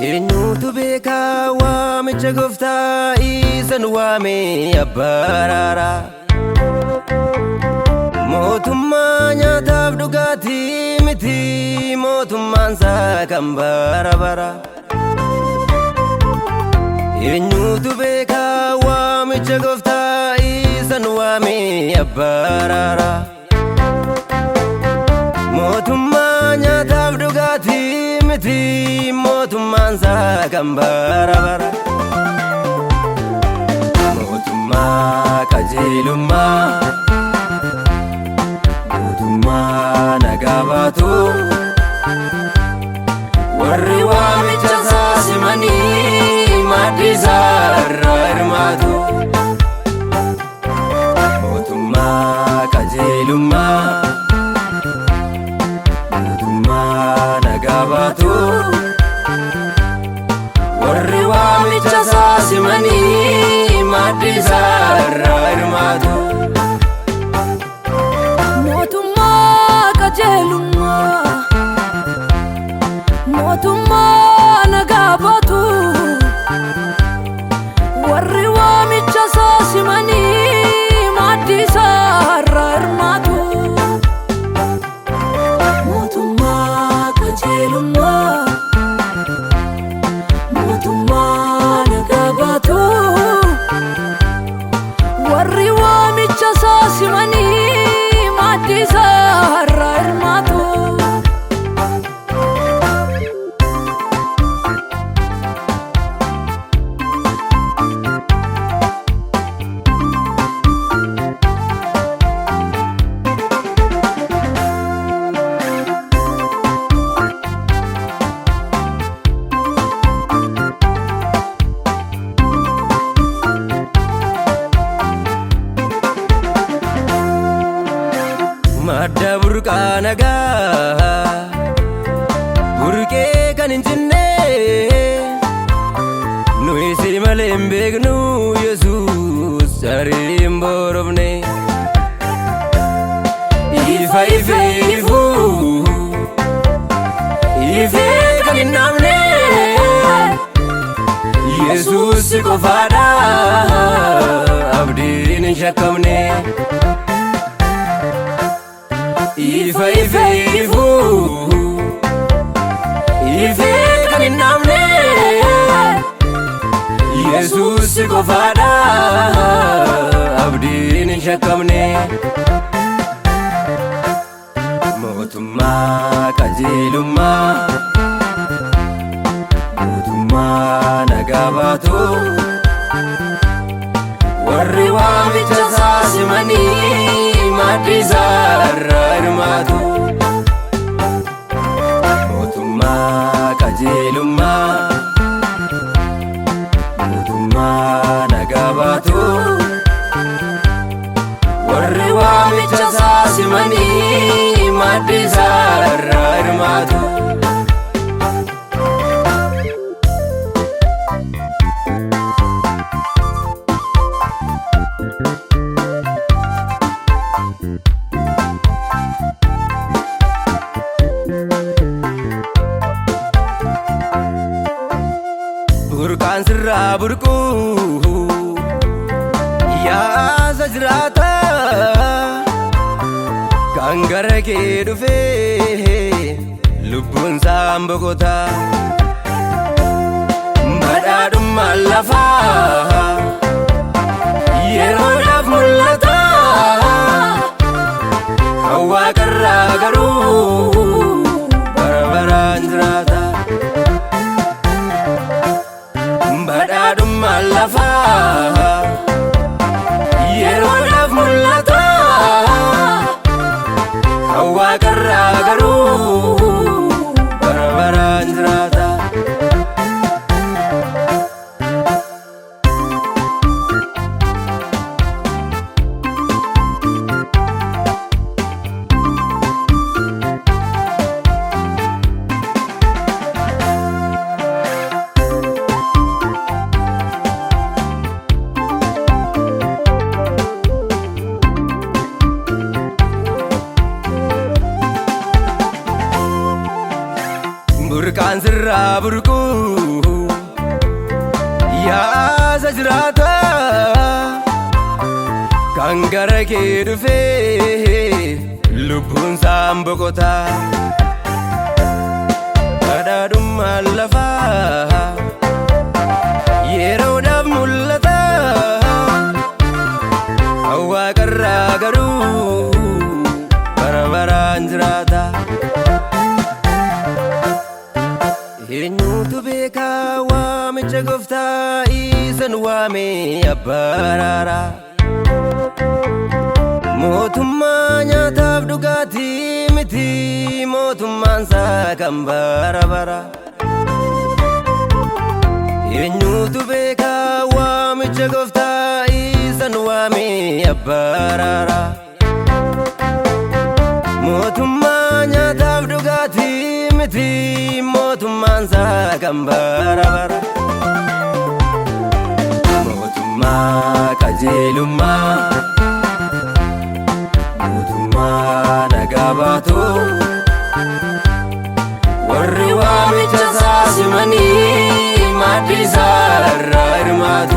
Eenyutu beeka waamicha gooftaa isan waame abbaaraara mootummaa nyaataaf dhugaatii miti mootummaansaa kan bara bara. Eenyutu beeka waamicha gooftaa isan waame abbaaraara mootummaa nyaataaf dhugaatii miti mootummaansaa kan bara bara. Mootummaa qajeelummaa mootummaa nagaa baatu warri waamicha isaa simanii maaddii isaa irraa hirmaatu. Mootummaa qajeelummaa mootummaa nagaa baatu warri waamicha isaa simanii maaddii isaa irraa hirmaatu. Mootummaa qajeelummaa mootummaa nagaa baatu warri waamicha isaa simanii maaddii isaa irraa hirmaatu. Mootummaa qajeelummaa mootummaa nagaa baatu warri waamicha isaa simanii maaddii isaa irraa hirmaatu. Madda burqaa nagaa burqee kan hin cinne nuyi si malee hin beeknu Yesuus tarii hin boorofne. Ifa ifee ifuu ifee kan hin dhaabne Yesuus si qofaadha abdiin hin shakkamne. Ifa ifee ifuu ifee kan hin dhaabne Yesuus si qofaadha abdiin hin shakkamne. Mootummaa qajeelummaa mootummaa nagaa baatu warri waamicha isaa simanii maaddii isaa irraa hirmaatu. Mootummaa qajeelummaa mootummaa nagaa baatu warri waamicha isaa simanii maaddii isaa irraa hirmaatu. Burqaan sirraa burquu yaasa jiraata kan gara kee dhufee lubbuun isaan boqota. Badhaadhummaan lafaa yeroodhaaf mul'ata kan waaqarraa garuu bara baraan jiraata. Badhaadhummaan lafaa yeroodhaaf mul'ata kan waaqarraa garuu bara kan sirraa burqu yaasa jiraata kan gara kee dhufee lubbuun isaan boqota badhaadhummaan lafaa yeroodhaaf mul'ata Waaqarraa garuu bara baraan jiraata eenyutu beekaa waamicha gooftaa isan waame abbaa araaraa mootummaa nyaataaf dhugaatii miti mootummaan isaa kan bara bara eenyutu beekaa waamicha gooftaa isan waame abbaa araaraa mootummaa nyaataaf dhugaatii miti mootummaan isaa kan bara bara mootummaa qajeelummaa mootummaa nagaa baatu warri waamicha isaa simanii maaddii isaa irraa hirmaatu